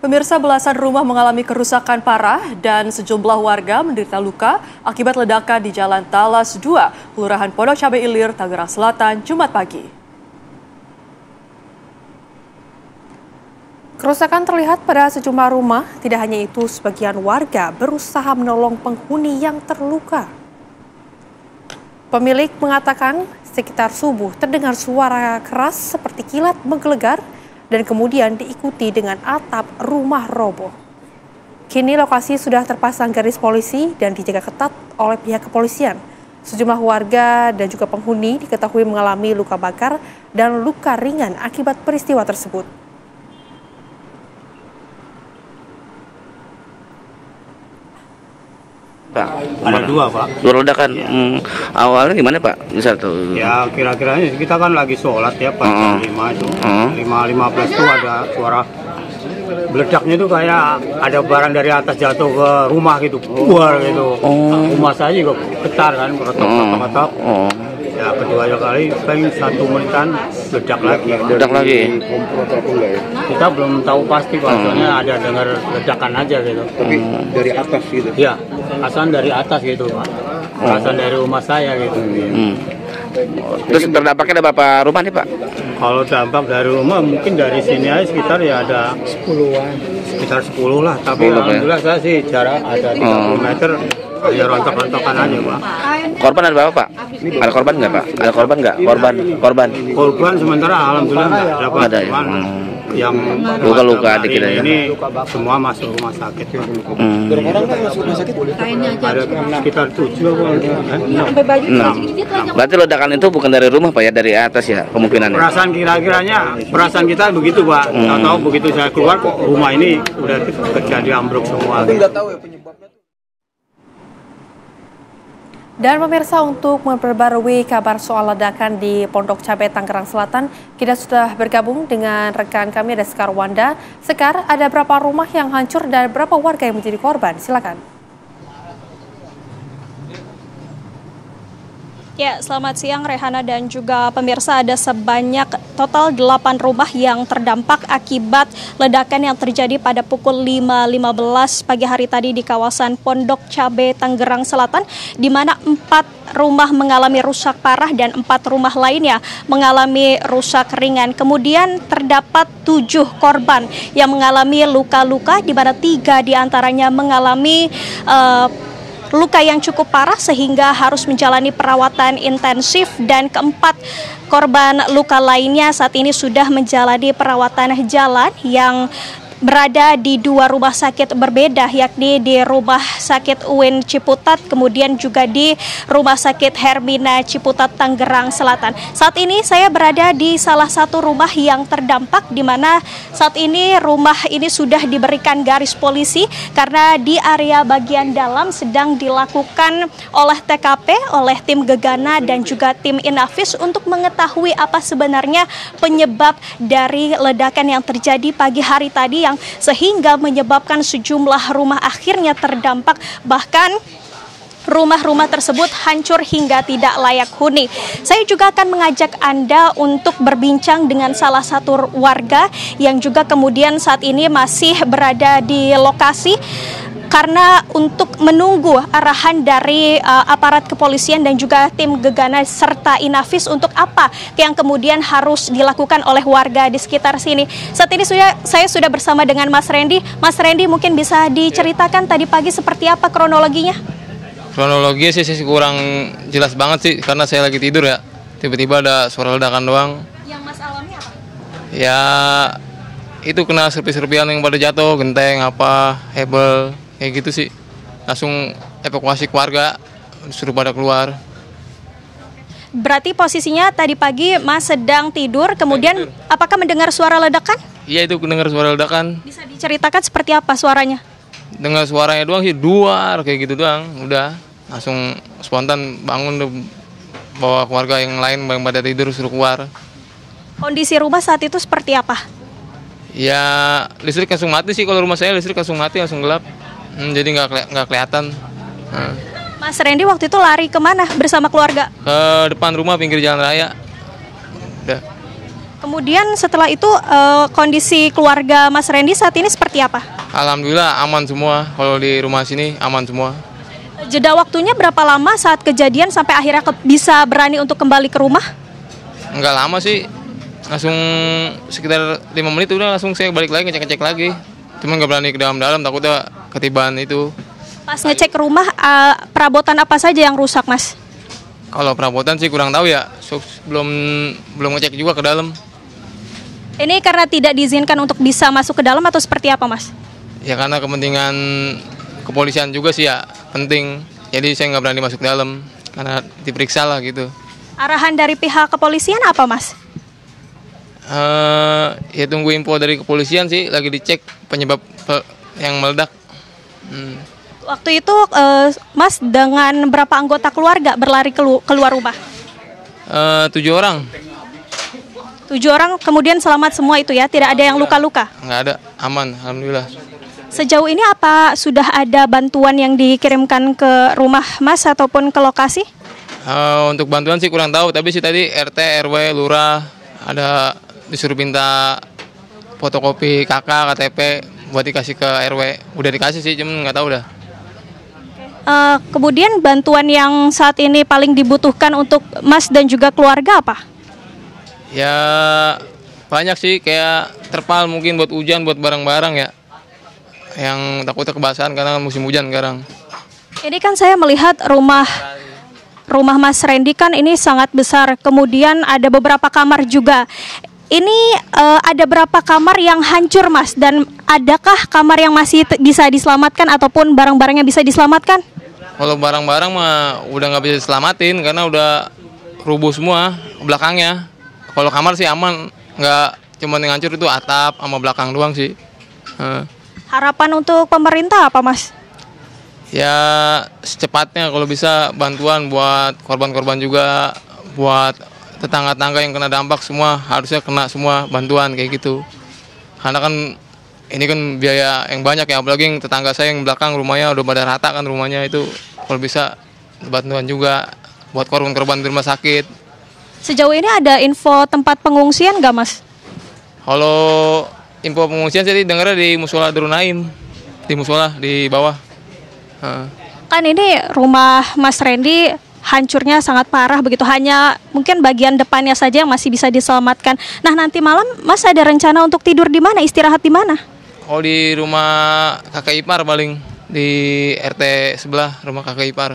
Pemirsa, belasan rumah mengalami kerusakan parah dan sejumlah warga menderita luka akibat ledakan di Jalan Talas 2, Kelurahan Pondok Cabe Ilir, Tangerang Selatan, Jumat pagi. Kerusakan terlihat pada sejumlah rumah, tidak hanya itu sebagian warga berusaha menolong penghuni yang terluka. Pemilik mengatakan sekitar subuh terdengar suara keras seperti kilat menggelegar dan kemudian diikuti dengan atap rumah roboh. Kini lokasi sudah terpasang garis polisi dan dijaga ketat oleh pihak kepolisian. Sejumlah warga dan juga penghuni diketahui mengalami luka bakar dan luka ringan akibat peristiwa tersebut. Pak, ada dua, Pak. dua ledakan. Awalnya gimana, Pak? Bisa tuh. Ya kira-kiranya kita kan lagi sholat ya pas jam 5 itu. 5.15 itu ada suara meledaknya itu kayak ada barang dari atas jatuh ke rumah gitu. Buar gitu. Rumah saya juga getar kan, ketok-ketok. Ya kedua kali paling 1 menitan ledak lagi. Ledak lagi. Kita belum tahu pasti Pak, soalnya ada dengar ledakan aja gitu. Tapi dari atas gitu? Ya, asalnya dari atas gitu Pak. Asalnya dari rumah saya gitu. Terus terdampaknya ada berapa rumah nih, Pak? Kalau dampak dari rumah mungkin dari sini aja sekitar ya ada 10-an. Sekitar 10 lah, tapi alhamdulillah saya sih jarak ada 30 meter. Ya rontok-rontokan aja, Pak. Korban ada berapa, Pak? Ada korban nggak, Pak? Ada korban nggak? Korban sementara alhamdulillah nggak dapat. Ada ya? Yang luka-luka dikit aja. Ini semua masuk rumah sakit. Berapa orang Pak masuk rumah sakit? Ada sekitar 7 Berarti ledakan itu bukan dari rumah, Pak, ya? Dari atas ya kemungkinannya? Perasaan kita begitu, Pak. Tahu begitu saya keluar kok rumah ini udah kejadian ambruk semua. Nggak tahu ya penyebabnya. Dan pemirsa, untuk memperbarui kabar soal ledakan di Pondok Cabe, Tangerang Selatan, kita sudah bergabung dengan rekan kami, ada Sekar Wanda. Sekar, ada berapa rumah yang hancur dan berapa warga yang menjadi korban? Silakan. Ya, selamat siang Rehana dan juga pemirsa. Ada sebanyak total 8 rumah yang terdampak akibat ledakan yang terjadi pada pukul 5.15 pagi hari tadi di kawasan Pondok Cabe, Tangerang Selatan, di mana 4 rumah mengalami rusak parah dan 4 rumah lainnya mengalami rusak ringan. Kemudian terdapat 7 korban yang mengalami luka-luka, di mana 3 diantaranya mengalami luka yang cukup parah sehingga harus menjalani perawatan intensif, dan keempat korban luka lainnya saat ini sudah menjalani perawatan jalan yang berada di 2 rumah sakit berbeda, yakni di Rumah Sakit UIN Ciputat, kemudian juga di Rumah Sakit Hermina Ciputat, Tangerang Selatan. Saat ini saya berada di salah satu rumah yang terdampak, di mana saat ini rumah ini sudah diberikan garis polisi karena di area bagian dalam sedang dilakukan oleh TKP, oleh tim Gegana dan juga tim Inavis untuk mengetahui apa sebenarnya penyebab dari ledakan yang terjadi pagi hari tadi yang sehingga menyebabkan sejumlah rumah akhirnya terdampak, bahkan rumah-rumah tersebut hancur hingga tidak layak huni. Saya juga akan mengajak Anda untuk berbincang dengan salah satu warga yang juga kemudian saat ini masih berada di lokasi, karena untuk menunggu arahan dari aparat kepolisian dan juga tim Gegana serta Inavis untuk apa yang kemudian harus dilakukan oleh warga di sekitar sini. Saat ini saya sudah bersama dengan Mas Randy. Mas Randy, mungkin bisa diceritakan tadi pagi seperti apa kronologinya? Kronologi sih kurang jelas banget sih, karena saya lagi tidur ya. Tiba-tiba ada suara ledakan doang. Yang Mas alami apa? Ya itu kena serpi-serpian yang pada jatuh, genteng apa, hebel, kayak gitu sih. Langsung evakuasi keluarga, suruh pada keluar. Berarti posisinya tadi pagi Mas sedang tidur, kemudian apakah mendengar suara ledakan? Iya, itu mendengar suara ledakan. Bisa diceritakan seperti apa suaranya? Dengar suaranya doang sih, duar kayak gitu doang. Udah langsung spontan bangun, bawa keluarga yang lain yang pada tidur suruh keluar. Kondisi rumah saat itu seperti apa? Ya listrik langsung mati sih, kalau rumah saya listrik langsung mati, langsung gelap. Jadi nggak kelihatan. Mas Randy waktu itu lari kemana bersama keluarga? Ke depan rumah, pinggir jalan raya. Udah. Kemudian setelah itu kondisi keluarga Mas Randy saat ini seperti apa? Alhamdulillah aman semua, kalau di rumah sini aman semua. Jeda waktunya berapa lama saat kejadian sampai akhirnya bisa berani untuk kembali ke rumah? Enggak lama sih, langsung sekitar 5 menit udah langsung saya balik lagi ngecek-ngecek lagi. Cuma nggak berani ke dalam-dalam, takutnya ketibaan itu. Pas ngecek rumah, perabotan apa saja yang rusak, Mas? Kalau perabotan sih kurang tahu ya, belum ngecek juga ke dalam. Ini karena tidak diizinkan untuk bisa masuk ke dalam atau seperti apa, Mas? Ya karena kepentingan kepolisian juga sih ya, penting. Jadi saya nggak berani masuk ke dalam, karena diperiksa lah gitu. Arahan dari pihak kepolisian apa, Mas? Ya tunggu info dari kepolisian sih, lagi dicek penyebab yang meledak. Waktu itu, Mas dengan berapa anggota keluarga berlari keluar rumah? 7 orang. 7 orang kemudian selamat semua itu ya, tidak ada yang luka-luka? Nggak ada, aman, alhamdulillah. Sejauh ini apa sudah ada bantuan yang dikirimkan ke rumah Mas ataupun ke lokasi? Untuk bantuan sih kurang tahu, tapi sih tadi RT, RW, Lurah ada disuruh minta fotokopi KK, KTP buat dikasih ke RW. Udah dikasih sih, cuman nggak tahu dah. Kemudian bantuan yang saat ini paling dibutuhkan untuk Mas dan juga keluarga apa? Ya banyak sih, kayak terpal mungkin buat hujan, buat barang-barang ya. Yang takutnya kebasahan karena musim hujan sekarang. Ini kan saya melihat rumah Mas Randy kan ini sangat besar. Kemudian ada beberapa kamar juga. Ini ada berapa kamar yang hancur, Mas? Dan adakah kamar yang masih bisa diselamatkan ataupun barang-barang yang bisa diselamatkan? Kalau barang-barang mah udah nggak bisa diselamatin karena udah rubuh semua belakangnya. Kalau kamar sih aman, nggak cuma yang hancur itu atap sama belakang doang sih. Harapan untuk pemerintah apa, Mas? Ya secepatnya kalau bisa bantuan buat korban-korban juga, buat tetangga-tetangga yang kena dampak semua harusnya kena semua bantuan kayak gitu. Karena kan ini kan biaya yang banyak ya, apalagi yang tetangga saya yang belakang rumahnya udah pada rata kan rumahnya itu. Kalau bisa bantuan juga buat korban-korban di rumah sakit. Sejauh ini ada info tempat pengungsian nggak, Mas? Kalau info pengungsian saya dengarnya di Musola Darul Naim, di musola di bawah. Kan ini rumah Mas Randy hancurnya sangat parah begitu, hanya mungkin bagian depannya saja yang masih bisa diselamatkan. Nah, nanti malam Mas ada rencana untuk tidur di mana, istirahat di mana? Oh, di rumah kakak ipar paling, di RT sebelah rumah kakak ipar.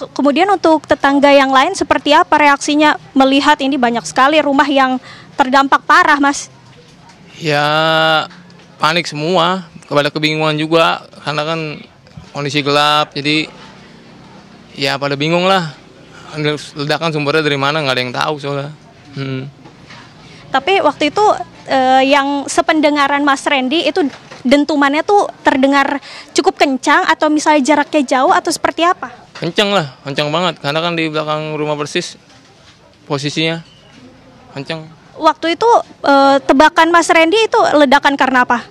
Kemudian untuk tetangga yang lain seperti apa reaksinya melihat ini banyak sekali rumah yang terdampak parah, Mas? Ya panik semua, kepada kebingungan juga karena kan kondisi gelap, jadi ya pada bingung lah. Ledakan sumbernya dari mana nggak ada yang tahu soalnya. Tapi waktu itu yang sependengaran Mas Randy itu dentumannya tuh terdengar cukup kencang atau misalnya jaraknya jauh atau seperti apa? Kenceng lah, kenceng banget karena kan di belakang rumah persis posisinya kenceng. Waktu itu tebakan Mas Randy itu ledakan karena apa?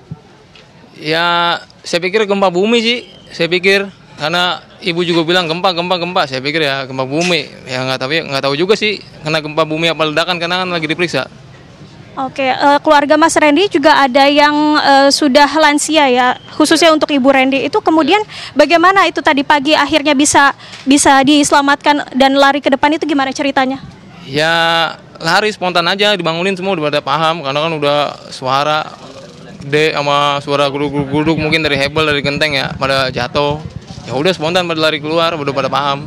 Ya saya pikir gempa bumi sih, saya pikir karena ibu juga bilang gempa. Saya pikir ya gempa bumi, ya nggak tahu juga sih karena gempa bumi apa ledakan karena kan lagi diperiksa. Oke, keluarga Mas Randy juga ada yang sudah lansia ya, khususnya untuk Ibu Randy. Itu kemudian bagaimana itu tadi pagi akhirnya bisa diselamatkan dan lari ke depan itu gimana ceritanya? Ya lari spontan aja, dibangunin semua udah pada paham karena kan udah suara gede sama suara guduk mungkin dari hebel dari genteng ya pada jatuh. Ya udah spontan pada lari keluar, udah pada paham.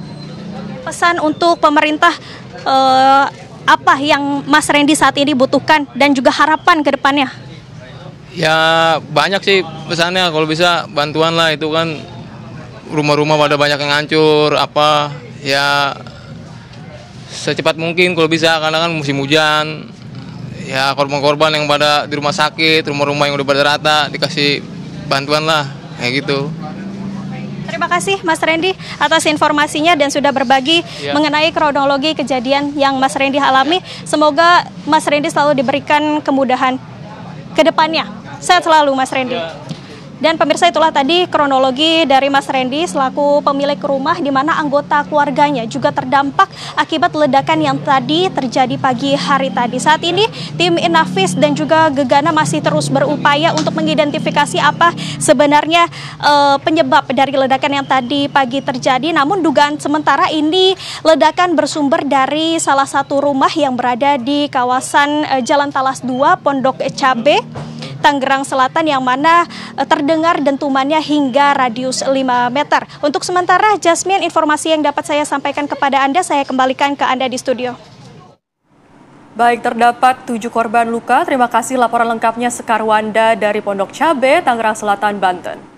Pesan untuk pemerintah apa yang Mas Randy saat ini butuhkan dan juga harapan ke depannya? Ya banyak sih pesannya, kalau bisa bantuan lah, itu kan rumah-rumah pada banyak yang hancur apa ya secepat mungkin kalau bisa karena kan musim hujan. Ya korban-korban yang pada di rumah sakit, rumah-rumah yang udah pada rata dikasih bantuan lah kayak gitu. Terima kasih Mas Randy atas informasinya dan sudah berbagi mengenai kronologi kejadian yang Mas Randy alami. Semoga Mas Randy selalu diberikan kemudahan ke depannya. Sehat selalu Mas Randy. Dan pemirsa, itulah tadi kronologi dari Mas Randy selaku pemilik rumah di mana anggota keluarganya juga terdampak akibat ledakan yang tadi terjadi pagi hari tadi. Saat ini tim Inavis dan juga Gegana masih terus berupaya untuk mengidentifikasi apa sebenarnya penyebab dari ledakan yang tadi pagi terjadi. Namun dugaan sementara ini ledakan bersumber dari salah satu rumah yang berada di kawasan Jalan Talas 2 Pondok Cabe, Tangerang Selatan, yang mana terdengar dentumannya hingga radius 5 meter. Untuk sementara, Jasmine, informasi yang dapat saya sampaikan kepada Anda, saya kembalikan ke Anda di studio. Baik, terdapat 7 korban luka. Terima kasih laporan lengkapnya Sekar Wanda dari Pondok Cabe, Tangerang Selatan, Banten.